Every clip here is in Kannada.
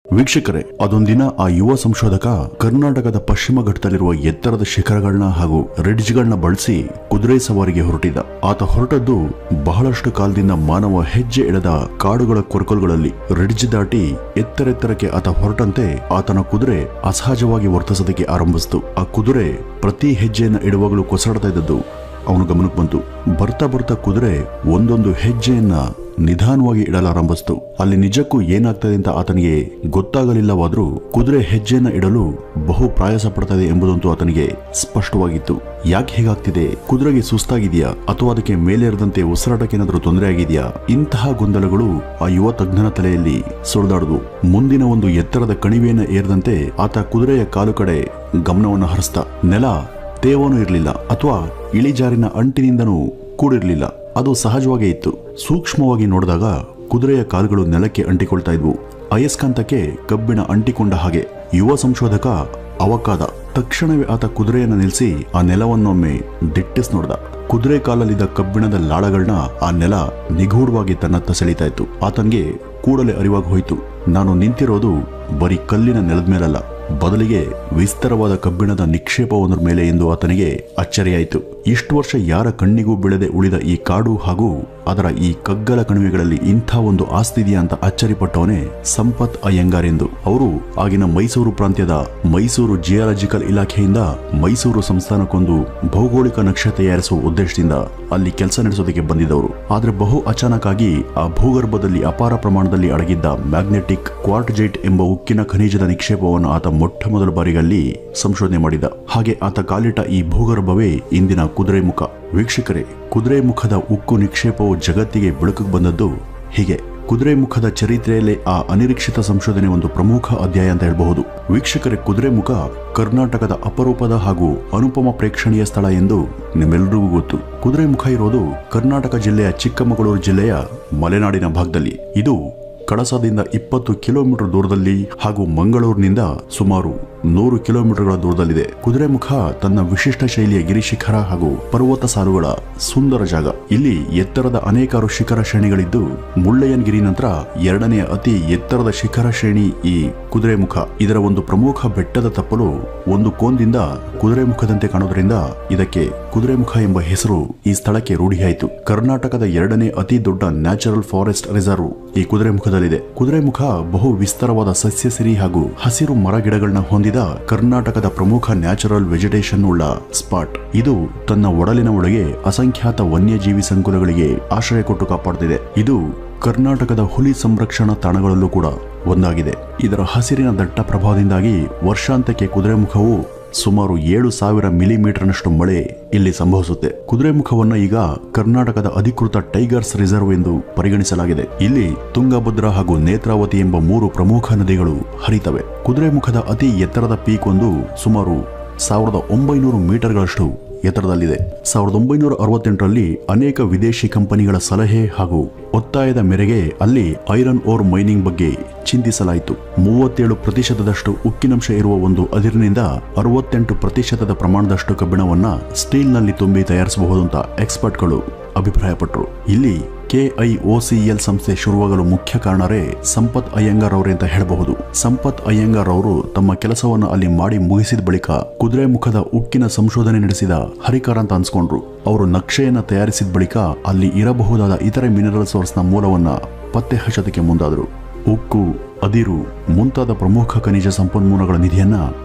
ವೀಕ್ಷಕರೇ, ಅದೊಂದಿನ ಆ ಯುವ ಸಂಶೋಧಕ ಕರ್ನಾಟಕದ ಪಶ್ಚಿಮ ಘಟ್ಟದಲ್ಲಿರುವ ಎತ್ತರದ ಶಿಖರಗಳನ್ನ ಹಾಗೂ ರಿಡ್ಜ್ಗಳನ್ನ ಬಳಸಿ ಕುದುರೆ ಸವಾರಿಗೆ ಹೊರಟಿದ್ದ. ಆತ ಹೊರಟದ್ದು ಬಹಳಷ್ಟು ಕಾಲದಿಂದ ಮಾನವ ಹೆಜ್ಜೆ ಇಡದ ಕಾಡುಗಳ ಕೊರಕಲುಗಳಲ್ಲಿ. ರಿಡ್ಜ್ ದಾಟಿ ಎತ್ತರೆತ್ತರಕ್ಕೆ ಆತ ಹೊರಟಂತೆ ಆತನ ಕುದುರೆ ಅಸಹಜವಾಗಿ ವರ್ತಿಸೋದಕ್ಕೆ ಆರಂಭಿಸಿತು. ಆ ಕುದುರೆ ಪ್ರತಿ ಹೆಜ್ಜೆಯನ್ನ ಇಡುವಾಗಲೂ ಕೊಸರಾಡ್ತಾ ಇದ್ದದ್ದು ಅವನು ಗಮನಕ್ಕೆ ಬಂತು. ಬರ್ತಾ ಬರ್ತಾ ಕುದುರೆ ಒಂದೊಂದು ಹೆಜ್ಜೆಯನ್ನ ನಿಧಾನವಾಗಿ ಇಡಲಾರಂಭಿಸಿತು. ಅಲ್ಲಿ ನಿಜಕ್ಕೂ ಏನಾಗ್ತದೆ ಅಂತ ಆತನಿಗೆ ಗೊತ್ತಾಗಲಿಲ್ಲವಾದ್ರೂ ಕುದುರೆ ಹೆಜ್ಜೆಯನ್ನ ಇಡಲು ಬಹು ಪ್ರಯಾಸ ಪಡ್ತಾ ಇದೆ ಎಂಬುದಂತೂ ಆತನಿಗೆ ಸ್ಪಷ್ಟವಾಗಿತ್ತು. ಯಾಕೆ ಹೀಗಾಗ್ತಿದೆ? ಕುದುರೆಗೆ ಸುಸ್ತಾಗಿದೆಯಾ ಅಥವಾ ಅದಕ್ಕೆ ಮೇಲೇರದಂತೆ ಉಸಿರಾಟಕ್ಕೆ ಏನಾದರೂ ತೊಂದರೆ ಆಗಿದೆಯಾ? ಇಂತಹ ಗೊಂದಲಗಳು ಆ ಯುವ ತಜ್ಞನ ತಲೆಯಲ್ಲಿ ಸುಳಿದಾಡುದು. ಮುಂದಿನ ಒಂದು ಎತ್ತರದ ಕಣಿವೆಯನ್ನ ಏರದಂತೆ ಆತ ಕುದುರೆಯ ಕಾಲು ಕಡೆ ಗಮನವನ್ನು ಹರಿಸ್ತಾ. ನೆಲ ತೇವನೂ ಇರಲಿಲ್ಲ ಅಥವಾ ಇಳಿಜಾರಿನ ಅಂಟಿನಿಂದನೂ ಕೂಡಿರಲಿಲ್ಲ. ಅದು ಸಹಜವಾಗೇ ಇತ್ತು. ಸೂಕ್ಷ್ಮವಾಗಿ ನೋಡಿದಾಗ ಕುದುರೆಯ ಕಾಲುಗಳು ನೆಲಕ್ಕೆ ಅಂಟಿಕೊಳ್ತಾ ಇದ್ವು, ಅಯಸ್ಕಾಂತಕ್ಕೆ ಕಬ್ಬಿಣ ಅಂಟಿಕೊಂಡ ಹಾಗೆ. ಯುವ ಸಂಶೋಧಕ ಅವಕಾದ. ತಕ್ಷಣವೇ ಆತ ಕುದುರೆಯನ್ನು ನಿಲ್ಲಿಸಿ ಆ ನೆಲವನ್ನೊಮ್ಮೆ ದಿಟ್ಟಿಸ್ ನೋಡ್ದ. ಕುದುರೆ ಕಾಲಲ್ಲಿದ್ದ ಕಬ್ಬಿಣದ ಲಾಳಗಳನ್ನ ಆ ನೆಲ ನಿಗೂಢವಾಗಿ ತನ್ನತ್ತ ಸೆಳೀತಾ ಇತ್ತು. ಆತನಿಗೆ ಕೂಡಲೇ ಅರಿವಾಗಿ ಹೋಯಿತು, ನಾನು ನಿಂತಿರೋದು ಬರೀ ಕಲ್ಲಿನ ನೆಲದ ಮೇಲಲ್ಲ, ಬದಲಿಗೆ ವಿಸ್ತಾರವಾದ ಕಬ್ಬಿಣದ ನಿಕ್ಷೇಪವೊಂದರ ಮೇಲೆ ಎಂದು ಆತನಿಗೆ ಅಚ್ಚರಿಯಾಯಿತು. ಇಷ್ಟು ವರ್ಷ ಯಾರ ಕಣ್ಣಿಗೂ ಬೀಳದೆ ಉಳಿದ ಈ ಕಾಡು ಹಾಗೂ ಅದರ ಈ ಕಗ್ಗಲ ಕಣಿವೆಗಳಲ್ಲಿ ಇಂಥ ಒಂದು ಆಸ್ತಿದೆಯಾ ಅಂತ ಅಚ್ಚರಿಪಟ್ಟವನೇ ಸಂಪತ್ ಅಯ್ಯಂಗಾರ್ ಎಂದು. ಅವರು ಆಗಿನ ಮೈಸೂರು ಪ್ರಾಂತ್ಯದ ಮೈಸೂರು ಜಿಯಾಲಜಿಕಲ್ ಇಲಾಖೆಯಿಂದ ಮೈಸೂರು ಸಂಸ್ಥಾನಕ್ಕೊಂದು ಭೌಗೋಳಿಕ ನಕ್ಷೆ ತಯಾರಿಸುವ ಉದ್ದೇಶದಿಂದ ಅಲ್ಲಿ ಕೆಲಸ ನಡೆಸೋದಕ್ಕೆ ಬಂದಿದ್ದವರು. ಆದ್ರೆ ಬಹು ಅಚಾನಕ್ ಆಗಿ ಆ ಭೂಗರ್ಭದಲ್ಲಿ ಅಪಾರ ಪ್ರಮಾಣದಲ್ಲಿ ಅಡಗಿದ್ದ ಮ್ಯಾಗ್ನೆಟಿಕ್ ಕ್ವಾರ್ಟ್ಜೈಟ್ ಎಂಬ ಉಕ್ಕಿನ ಖನಿಜದ ನಿಕ್ಷೇಪವನ್ನು ಆತ ಮೊಟ್ಟ ಮೊದಲ ಬಾರಿಗೆ ಅಲ್ಲಿ ಸಂಶೋಧನೆ ಮಾಡಿದ. ಹಾಗೆ ಆತ ಕಾಲಿಟ್ಟ ಈ ಭೂಗರ್ಭವೇ ಇಂದಿನ ಕುದುರೆಮುಖ. ವೀಕ್ಷಕರೇ, ಕುದುರೆಮುಖದ ಉಕ್ಕು ನಿಕ್ಷೇಪವು ಜಗತ್ತಿಗೆ ಬೆಳಕಿಗೆ ಬಂದದ್ದು ಹೀಗೆ. ಕುದುರೆಮುಖದ ಚರಿತ್ರೆಯಲ್ಲಿ ಆ ಅನಿರೀಕ್ಷಿತ ಸಂಶೋಧನೆ ಒಂದು ಪ್ರಮುಖ ಅಧ್ಯಾಯ ಅಂತ ಹೇಳಬಹುದು. ವೀಕ್ಷಕರೇ, ಕುದುರೆಮುಖ ಕರ್ನಾಟಕದ ಅಪರೂಪದ ಹಾಗೂ ಅನುಪಮ ಪ್ರೇಕ್ಷಣೀಯ ಸ್ಥಳ ಎಂದು ನಿಮ್ಮೆಲ್ಲರಿಗೂ ಗೊತ್ತು. ಕುದುರೆಮುಖ ಇರೋದು ಕರ್ನಾಟಕ ಜಿಲ್ಲೆಯ ಚಿಕ್ಕಮಗಳೂರು ಜಿಲ್ಲೆಯ ಮಲೆನಾಡಿನ ಭಾಗದಲ್ಲಿ. ಇದು ಕಳಸದಿಂದ 20 ಕಿಲೋಮೀಟರ್ ದೂರದಲ್ಲಿ ಹಾಗೂ ಮಂಗಳೂರಿನಿಂದ ಸುಮಾರು 100 ಕಿಲೋಮೀಟರ್ಗಳ ದೂರದಲ್ಲಿದೆ. ಕುದುರೆಮುಖ ತನ್ನ ವಿಶಿಷ್ಟ ಶೈಲಿಯ ಗಿರಿಶಿಖರ ಹಾಗೂ ಪರ್ವತ ಸಾಲುಗಳ ಸುಂದರ ಜಾಗ. ಇಲ್ಲಿ ಎತ್ತರದ ಅನೇಕಾರು ಶಿಖರ ಶ್ರೇಣಿಗಳಿದ್ದು ಮುಳ್ಳಯ್ಯನಗಿರಿ ನಂತರ ಎರಡನೆಯ ಅತಿ ಎತ್ತರದ ಶಿಖರ ಶ್ರೇಣಿ ಈ ಕುದುರೆಮುಖ. ಇದರ ಒಂದು ಪ್ರಮುಖ ಬೆಟ್ಟದ ತಪ್ಪಲು ಒಂದು ಕೋನ್ದಿಂದ ಕುದುರೆಮುಖದಂತೆ ಕಾಣೋದ್ರಿಂದ ಇದಕ್ಕೆ ಕುದುರೆಮುಖ ಎಂಬ ಹೆಸರು ಈ ಸ್ಥಳಕ್ಕೆ ರೂಢಿಯಾಯಿತು. ಕರ್ನಾಟಕದ ಎರಡನೇ ಅತಿ ದೊಡ್ಡ ನ್ಯಾಚುರಲ್ ಫಾರೆಸ್ಟ್ ರಿಸರ್ವ್ ಈ ಕುದುರೆಮುಖದಲ್ಲಿದೆ. ಕುದುರೆಮುಖ ಬಹು ವಿಸ್ತಾರವಾದ ಸಸ್ಯ ಸಿರಿ ಹಾಗೂ ಹಸಿರು ಮರ ಗಿಡಗಳನ್ನ ಹೊಂದಿದ ಕರ್ನಾಟಕದ ಪ್ರಮುಖ ನ್ಯಾಚುರಲ್ ವೆಜಿಟೇಷನ್ ಉಳ್ಳ ಸ್ಪಾಟ್. ಇದು ತನ್ನ ಒಡಲಿನ ಒಳಗೆ ಅಸಂಖ್ಯಾತ ವನ್ಯಜೀವಿ ಸಂಕುಲಗಳಿಗೆ ಆಶ್ರಯ ಕೊಟ್ಟು ಕಾಪಾಡುತ್ತಿದೆ. ಇದು ಕರ್ನಾಟಕದ ಹುಲಿ ಸಂರಕ್ಷಣಾ ತಾಣಗಳಲ್ಲೂ ಕೂಡ ಒಂದಾಗಿದೆ. ಇದರ ಹಸಿರಿನ ದಟ್ಟ ಪ್ರಭಾವದಿಂದಾಗಿ ವರ್ಷಾಂತ್ಯಕ್ಕೆ ಕುದುರೆಮುಖವು ಸುಮಾರು 7,000 ಮಿಲಿಮೀಟರ್ನಷ್ಟು ಮಳೆ ಇಲ್ಲಿ ಸಂಭವಿಸುತ್ತೆ. ಕುದುರೆಮುಖವನ್ನ ಈಗ ಕರ್ನಾಟಕದ ಅಧಿಕೃತ ಟೈಗರ್ಸ್ ರಿಸರ್ವ್ ಎಂದು ಪರಿಗಣಿಸಲಾಗಿದೆ. ಇಲ್ಲಿ ತುಂಗಭದ್ರಾ ಹಾಗೂ ನೇತ್ರಾವತಿ ಎಂಬ 3 ಪ್ರಮುಖ ನದಿಗಳು ಹರಿತವೆ. ಕುದುರೆಮುಖದ ಅತಿ ಎತ್ತರದ ಪೀಕ್ ಒಂದು ಸುಮಾರು 1900 ಮೀಟರ್ಗಳಷ್ಟು ಎತ್ತರದಲ್ಲಿದೆ. 1968ರಲ್ಲಿ ಅನೇಕ ವಿದೇಶಿ ಕಂಪನಿಗಳ ಸಲಹೆ ಹಾಗೂ ಒತ್ತಾಯದ ಮೇರೆಗೆ ಅಲ್ಲಿ ಐರನ್ ಓರ್ ಮೈನಿಂಗ್ ಬಗ್ಗೆ ಚಿಂತಿಸಲಾಯಿತು. 37% ಉಕ್ಕಿನಂಶ ಇರುವ ಒಂದು ಅದಿರಿನಿಂದ 68% ಪ್ರಮಾಣದಷ್ಟು ಕಬ್ಬಿಣವನ್ನ ಸ್ಟೀಲ್ನಲ್ಲಿ ತುಂಬಿ ತಯಾರಿಸಬಹುದು ಅಂತ ಎಕ್ಸ್ಪರ್ಟ್ಗಳು ಅಭಿಪ್ರಾಯಪಟ್ಟರು. ಇಲ್ಲಿ KIOCL ಸಂಸ್ಥೆ ಶುರುವಾಗಲು ಮುಖ್ಯ ಕಾರಣರೇ ಸಂಪತ್ ಅಯ್ಯಂಗಾರ್ ಅವರೇ ಅಂತ ಹೇಳಬಹುದು. ಸಂಪತ್ ಅಯ್ಯಂಗಾರ್ ಅವರು ತಮ್ಮ ಕೆಲಸವನ್ನು ಅಲ್ಲಿ ಮಾಡಿ ಮುಗಿಸಿದ ಬಳಿಕ ಕುದುರೆಮುಖದ ಉಕ್ಕಿನ ಸಂಶೋಧನೆ ನಡೆಸಿದ ಹರಿಕಾರ ಅಂತ ಅನ್ಸ್ಕೊಂಡ್ರು. ಅವರು ನಕ್ಷೆಯನ್ನ ತಯಾರಿಸಿದ ಬಳಿಕ ಅಲ್ಲಿ ಇರಬಹುದಾದ ಇತರೆ ಮಿನರಲ್ ಸೋರ್ಸ್ನ ಮೂಲವನ್ನ ಪತ್ತೆ ಹಚ್ಚೋದಕ್ಕೆ ಮುಂದಾದರು. ಉಕ್ಕು, ಅದಿರು ಮುಂತಾದ ಪ್ರಮುಖ ಖನಿಜ ಸಂಪನ್ಮೂಲಗಳ ನಿಧಿಯನ್ನ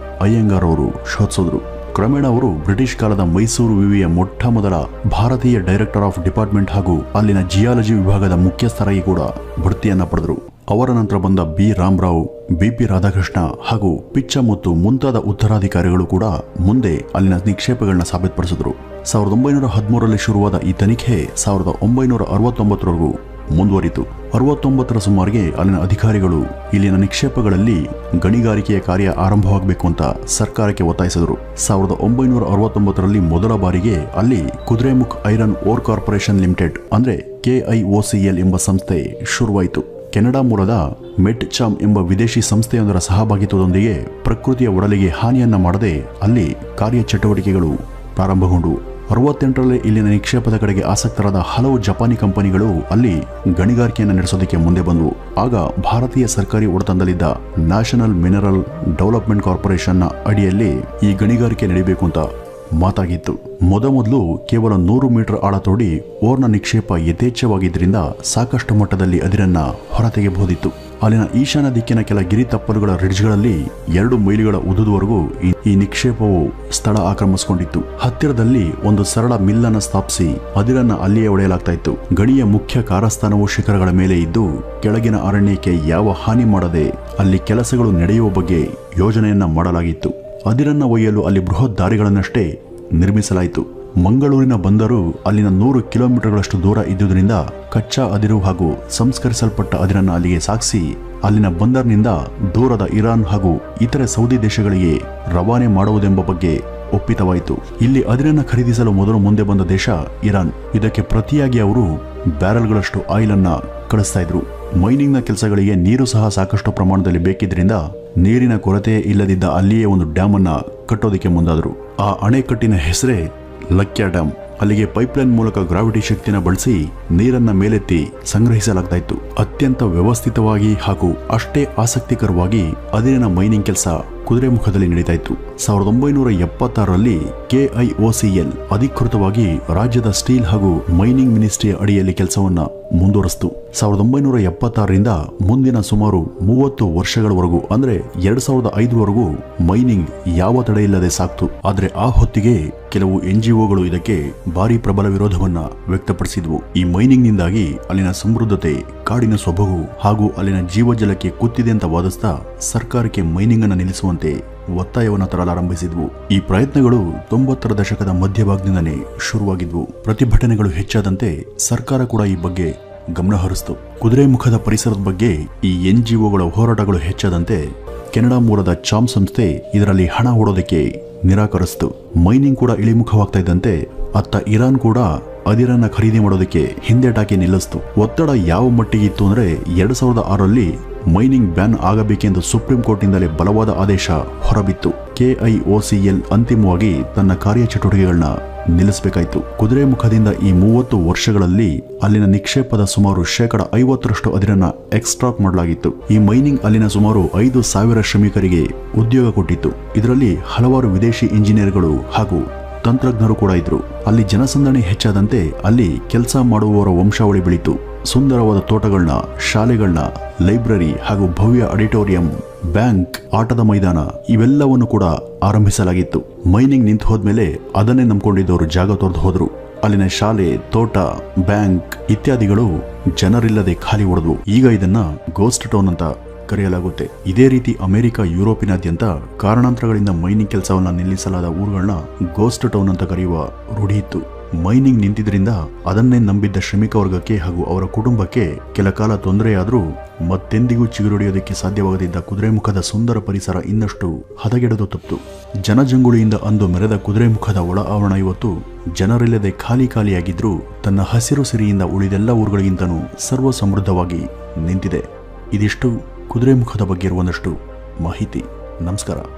ಅಯ್ಯಂಗಾರ್ ಅವರು ಶೋಧಿಸಿದ್ರು. ಕ್ರಮೇಣ ಅವರು ಬ್ರಿಟಿಷ್ ಕಾಲದ ಮೈಸೂರು ವಿವಿಯ ಮೊಟ್ಟ ಮೊದಲ ಭಾರತೀಯ ಡೈರೆಕ್ಟರ್ ಆಫ್ ಡಿಪಾರ್ಟ್ಮೆಂಟ್ ಹಾಗೂ ಅಲ್ಲಿನ ಜಿಯಾಲಜಿ ವಿಭಾಗದ ಮುಖ್ಯಸ್ಥರಾಗಿ ಕೂಡ ಬಡ್ತಿಯನ್ನ ಪಡೆದರು. ಅವರ ನಂತರ ಬಂದ B. ರಾಮರಾವ್, BP. ರಾಧಾಕೃಷ್ಣ ಹಾಗೂ ಪಿಚ್ಚಮುತ್ತು ಮುಂತಾದ ಉತ್ತರಾಧಿಕಾರಿಗಳು ಕೂಡ ಮುಂದೆ ಅಲ್ಲಿನ ನಿಕ್ಷೇಪಗಳನ್ನ ಸಾಬೀತುಪಡಿಸಿದ್ರು. 1913ರಲ್ಲಿ ಶುರುವಾದ ಈ ತನಿಖೆ 1969ರವರೆಗೂ ಮುಂದುವರಿತು. 69ರ ಸುಮಾರಿಗೆ ಅಲ್ಲಿನ ಅಧಿಕಾರಿಗಳು ಇಲ್ಲಿನ ನಿಕ್ಷೇಪಗಳಲ್ಲಿ ಗಣಿಗಾರಿಕೆಯ ಕಾರ್ಯ ಆರಂಭವಾಗಬೇಕು ಅಂತ ಸರ್ಕಾರಕ್ಕೆ ಒತ್ತಾಯಿಸಿದರು. 1969ರಲ್ಲಿ ಮೊದಲ ಬಾರಿಗೆ ಅಲ್ಲಿ Kudremukh iron ore corporation limited ಅಂದ್ರೆ KIOCL ಎಂಬ ಸಂಸ್ಥೆ ಶುರುವಾಯಿತು. ಕೆನಡಾ ಮೂಲದ ಮೆಟ್ಚಾಮ್ ಎಂಬ ವಿದೇಶಿ ಸಂಸ್ಥೆಯೊಂದರ ಸಹಭಾಗಿತ್ವದೊಂದಿಗೆ ಪ್ರಕೃತಿಯ ಒಡಲಿಗೆ ಹಾನಿಯನ್ನ ಮಾಡದೆ ಅಲ್ಲಿ ಕಾರ್ಯಚಟುವಟಿಕೆಗಳು ಪ್ರಾರಂಭಗೊಂಡು 68ರಲ್ಲಿ ಇಲ್ಲಿನ ನಿಕ್ಷೇಪದ ಕಡೆಗೆ ಆಸಕ್ತರಾದ ಹಲವು ಜಪಾನಿ ಕಂಪನಿಗಳು ಅಲ್ಲಿ ಗಣಿಗಾರಿಕೆಯನ್ನು ನಡೆಸೋದಕ್ಕೆ ಮುಂದೆ ಬಂದವು. ಆಗ ಭಾರತೀಯ ಸರ್ಕಾರಿ ಒಡೆತನದಲ್ಲಿದ್ದ ನ್ಯಾಷನಲ್ ಮಿನರಲ್ ಡೆವಲಪ್ಮೆಂಟ್ ಕಾರ್ಪೊರೇಷನ್ನ ಅಡಿಯಲ್ಲಿ ಈ ಗಣಿಗಾರಿಕೆ ನಡೀಬೇಕು ಅಂತ ಮಾತಾಗಿತ್ತು. ಮೊದಲು ಕೇವಲ 100 ಮೀಟರ್ ಆಳ ತೋಡಿ ಓರ್ನ ನಿಕ್ಷೇಪ ಯಥೇಚ್ಛವಾಗಿದ್ದರಿಂದ ಸಾಕಷ್ಟು ಮಟ್ಟದಲ್ಲಿ ಅದಿರನ್ನ ಹೊರತೆಗೆಯಬಹುದಿತ್ತು. ಅಲ್ಲಿನ ಈಶಾನ್ಯ ದಿಕ್ಕಿನ ಕೆಲ ಗಿರಿ ತಪ್ಪಲುಗಳ ರಿಡ್ಜ್ಗಳಲ್ಲಿ 2 ಮೈಲಿಗಳ ಉದ್ದದವರೆಗೂ ಈ ನಿಕ್ಷೇಪವು ಸ್ಥಳ ಆಕ್ರಮಿಸಿಕೊಂಡಿತ್ತು. ಹತ್ತಿರದಲ್ಲಿ ಒಂದು ಸರಳ ಮಿಲ್ಲನ್ನು ಸ್ಥಾಪಿಸಿ ಅದಿರನ್ನ ಅಲ್ಲಿಯೇ ಒಡೆಯಲಾಗ್ತಾ ಇತ್ತು. ಗಣಿಯ ಮುಖ್ಯ ಕಾರ್ಯಸ್ಥಾನವು ಶಿಖರಗಳ ಮೇಲೆ ಇದ್ದು ಕೆಳಗಿನ ಅರಣ್ಯಕ್ಕೆ ಯಾವ ಹಾನಿ ಮಾಡದೆ ಅಲ್ಲಿ ಕೆಲಸಗಳು ನಡೆಯುವ ಬಗ್ಗೆ ಯೋಜನೆಯನ್ನ ಮಾಡಲಾಗಿತ್ತು. ಅದಿರನ್ನ ಒಯ್ಯಲು ಅಲ್ಲಿ ಬೃಹತ್ ದಾರಿಗಳನ್ನಷ್ಟೇ ನಿರ್ಮಿಸಲಾಯಿತು. ಮಂಗಳೂರಿನ ಬಂದರು ಅಲ್ಲಿನ 100 ಕಿಲೋಮೀಟರ್ಗಳಷ್ಟು ದೂರ ಇದ್ದುದರಿಂದ ಕಚ್ಚಾ ಅದಿರು ಹಾಗೂ ಸಂಸ್ಕರಿಸಲ್ಪಟ್ಟ ಅದಿರನ್ನ ಅಲ್ಲಿಗೆ ಸಾಗಿಸಿ ಅಲ್ಲಿನ ಬಂದರ್ನಿಂದ ದೂರದ ಇರಾನ್ ಹಾಗೂ ಇತರೆ ಸೌದಿ ದೇಶಗಳಿಗೆ ರವಾನೆ ಮಾಡುವುದೆಂಬ ಬಗ್ಗೆ ಒಪ್ಪಿತವಾಯಿತು. ಇಲ್ಲಿ ಅದಿರನ್ನ ಖರೀದಿಸಲು ಮೊದಲು ಮುಂದೆ ಬಂದ ದೇಶ ಇರಾನ್. ಇದಕ್ಕೆ ಪ್ರತಿಯಾಗಿ ಅವರು ಬ್ಯಾರಲ್ಗಳಷ್ಟು ಆಯಿಲ್ ಅನ್ನ ಕಳಿಸ್ತಾ ಇದ್ರು. ಮೈನಿಂಗ್ನ ಕೆಲಸಗಳಿಗೆ ನೀರು ಸಹ ಸಾಕಷ್ಟು ಪ್ರಮಾಣದಲ್ಲಿ ಬೇಕಿದ್ರಿಂದ ನೀರಿನ ಕೊರತೆ ಇಲ್ಲದಿದ್ದ ಅಲ್ಲಿಯೇ ಒಂದು ಡ್ಯಾಮ್ ಅನ್ನ ಕಟ್ಟೋದಕ್ಕೆ ಮುಂದಾದರು. ಆ ಅಣೆಕಟ್ಟಿನ ಹೆಸರೇ ಲಕ್ಯ ಡ್ಯಾಮ್. ಅಲ್ಲಿಗೆ ಪೈಪ್ಲೈನ್ ಮೂಲಕ ಗ್ರಾವಿಟಿ ಶಕ್ತಿನ ಬಳಸಿ ನೀರನ್ನ ಮೇಲೆತ್ತಿ ಸಂಗ್ರಹಿಸಲಾಗ್ತಾ ಇತ್ತು. ಅತ್ಯಂತ ವ್ಯವಸ್ಥಿತವಾಗಿ ಹಾಗೂ ಅಷ್ಟೇ ಆಸಕ್ತಿಕರವಾಗಿ ಅದಿರಿನ ಮೈನಿಂಗ್ ಕೆಲಸ ಕುದುರೆಮುಖದಲ್ಲಿ ನಡೀತಾ ಇತ್ತು. 1976ರಲ್ಲಿ KIOCL ಅಧಿಕೃತವಾಗಿ ರಾಜ್ಯದ ಸ್ಟೀಲ್ ಹಾಗೂ ಮೈನಿಂಗ್ ಮಿನಿಸ್ಟ್ರಿಯ ಅಡಿಯಲ್ಲಿ ಕೆಲಸವನ್ನ ಮುಂದುವರಿಸಿತು. 1976ರಿಂದ ಮುಂದಿನ ಸುಮಾರು 30 ವರ್ಷಗಳವರೆಗೂ ಅಂದ್ರೆ 2005ವರೆಗೂ ಮೈನಿಂಗ್ ಯಾವ ತಡೆಯಿಲ್ಲದೆ ಸಾಕ್ತು. ಆದ್ರೆ ಆ ಹೊತ್ತಿಗೆ ಕೆಲವು NGOಗಳು ಇದಕ್ಕೆ ಭಾರಿ ಪ್ರಬಲ ವಿರೋಧವನ್ನ ವ್ಯಕ್ತಪಡಿಸಿದ್ವು. ಈ ಮೈನಿಂಗ್ ನಿಂದಾಗಿ ಅಲ್ಲಿನ ಸಮೃದ್ಧತೆ, ಕಾಡಿನ ಸೊಬಗು ಹಾಗೂ ಅಲ್ಲಿನ ಜೀವಜಲಕ್ಕೆ ಕುತ್ತಿದೆ ಅಂತ ವಾದಿಸ್ತಾ ಸರ್ಕಾರಕ್ಕೆ ಮೈನಿಂಗ್ ಅನ್ನು ನಿಲ್ಲಿಸುವಂತೆ ಒತ್ತಾಯವನ್ನು ತರಲಾರಂಭಿಸಿದ್ವು. ಈ ಪ್ರಯತ್ನಗಳು 90ರ ದಶಕದ ಮಧ್ಯಭಾಗದಿಂದನೇ ಶುರುವಾಗಿದ್ವು. ಪ್ರತಿಭಟನೆಗಳು ಹೆಚ್ಚಾದಂತೆ ಸರ್ಕಾರ ಕೂಡ ಈ ಬಗ್ಗೆ ಗಮನ ಹರಿಸಿತು. ಕುದುರೆಮುಖದ ಪರಿಸರದ ಬಗ್ಗೆ ಈ NGOಗಳ ಹೋರಾಟಗಳು ಹೆಚ್ಚಾದಂತೆ ಕೆನಡಾ ಮೂಲದ ಚಾಮ್ ಸಂಸ್ಥೆ ಇದರಲ್ಲಿ ಹಣ ಹೂಡೋದಕ್ಕೆ ನಿರಾಕರಿಸಿತು. ಮೈನಿಂಗ್ ಕೂಡ ಇಳಿಮುಖವಾಗ್ತಾ ಇದ್ದಂತೆ ಅತ್ತ ಇರಾನ್ ಕೂಡ ಅದಿರನ್ನ ಖರೀದಿ ಮಾಡೋದಕ್ಕೆ ಹಿಂದೆಟಾಕಿ ನಿಲ್ಲಿಸಿತು. ಒತ್ತಡ ಯಾವ ಮಟ್ಟಿಗೆ ಇತ್ತು ಅಂದ್ರೆ 2006ರಲ್ಲಿ ಮೈನಿಂಗ್ ಬ್ಯಾನ್ ಆಗಬೇಕೆಂದು ಸುಪ್ರೀಂ ಕೋರ್ಟ್ನಿಂದಲೇ ಬಲವಾದ ಆದೇಶ ಹೊರಬಿತ್ತು. KIOCL ಅಂತಿಮವಾಗಿ ತನ್ನ ಕಾರ್ಯಚಟುವಟಿಕೆಗಳನ್ನ ನಿಲ್ಲಿಸಬೇಕಾಯಿತು. ಕುದುರೆಮುಖದಿಂದ ಈ 30 ವರ್ಷಗಳಲ್ಲಿ ಅಲ್ಲಿನ ನಿಕ್ಷೇಪದ ಸುಮಾರು 50% ಅದಿರನ್ನ ಎಕ್ಸ್ಟ್ರಾಕ್ಟ್ ಮಾಡಲಾಗಿತ್ತು. ಈ ಮೈನಿಂಗ್ ಅಲ್ಲಿನ ಸುಮಾರು 5,000 ಶ್ರಮಿಕರಿಗೆ ಉದ್ಯೋಗ ಕೊಟ್ಟಿತ್ತು. ಇದರಲ್ಲಿ ಹಲವಾರು ವಿದೇಶಿ ಇಂಜಿನಿಯರ್ಗಳು ಹಾಗೂ ತಂತ್ರಜ್ಞರು ಕೂಡ ಇದ್ರು. ಅಲ್ಲಿ ಜನಸಂದಣಿ ಹೆಚ್ಚಾದಂತೆ ಅಲ್ಲಿ ಕೆಲಸ ಮಾಡುವವರ ವಂಶಾವಳಿ ಬೆಳೀತು. ಸುಂದರವಾದ ತೋಟಗಳನ್ನ, ಶಾಲೆಗಳನ್ನ, ಲೈಬ್ರರಿ ಹಾಗೂ ಭವ್ಯ ಆಡಿಟೋರಿಯಂ, ಬ್ಯಾಂಕ್, ಆಟದ ಮೈದಾನ ಇವೆಲ್ಲವನ್ನು ಕೂಡ ಆರಂಭಿಸಲಾಗಿತ್ತು. ಮೈನಿಂಗ್ ನಿಂತು ಹೋದ್ಮೇಲೆ ಅದನ್ನೇ ನಂಬಿಕೊಂಡಿದ್ದವರು ಜಾಗ ತೊರೆದು ಹೋದ್ರು. ಅಲ್ಲಿನ ಶಾಲೆ, ತೋಟ, ಬ್ಯಾಂಕ್ ಇತ್ಯಾದಿಗಳು ಜನರಿಲ್ಲದೆ ಖಾಲಿ ಹೊಡೆದ್ವು. ಈಗ ಇದನ್ನ ಗೋಸ್ಟ್ ಟೌನ್ ಅಂತ ಕರೆಯಲಾಗುತ್ತೆ. ಇದೇ ರೀತಿ ಅಮೆರಿಕ, ಯುರೋಪಿನಾದ್ಯಂತ ಕಾರಣಾಂತರಗಳಿಂದ ಮೈನಿಂಗ್ ಕೆಲಸವನ್ನ ನಿಲ್ಲಿಸಲಾದ ಊರುಗಳನ್ನ ಗೋಸ್ಟ್ ಟೌನ್ ಅಂತ ಕರೆಯುವ ರೂಢಿ ಇತ್ತು. ಮೈನಿಂಗ್ ನಿಂತಿದ್ರಿಂದ ಅದನ್ನೇ ನಂಬಿದ್ದ ಶ್ರಮಿಕ ವರ್ಗಕ್ಕೆ ಹಾಗೂ ಅವರ ಕುಟುಂಬಕ್ಕೆ ಕೆಲ ಕಾಲ ತೊಂದರೆಯಾದರೂ ಮತ್ತೆಂದಿಗೂ ಚಿಗುರೊಡೆಯೋದಕ್ಕೆ ಸಾಧ್ಯವಾಗದಿದ್ದ ಕುದುರೆಮುಖದ ಸುಂದರ ಪರಿಸರ ಇನ್ನಷ್ಟು ಹದಗೆಡದು ತಪ್ಪಿತು. ಜನಜಂಗುಳಿಯಿಂದ ಅಂದು ಮೆರೆದ ಕುದುರೆಮುಖದ ಒಳ ಆವರಣ ಇವತ್ತು ಜನರಿಲ್ಲದೆ ಖಾಲಿಯಾಗಿದ್ರೂ ತನ್ನ ಹಸಿರು ಸಿರಿಯಿಂದ ಉಳಿದೆಲ್ಲ ಊರುಗಳಿಗಿಂತನೂ ಸರ್ವ ಸಮೃದ್ಧವಾಗಿ ನಿಂತಿದೆ. ಇದಿಷ್ಟು ಕುದುರೆಮುಖದ ಬಗ್ಗೆ ಇರುವಂದಷ್ಟು ಮಾಹಿತಿ. ನಮಸ್ಕಾರ.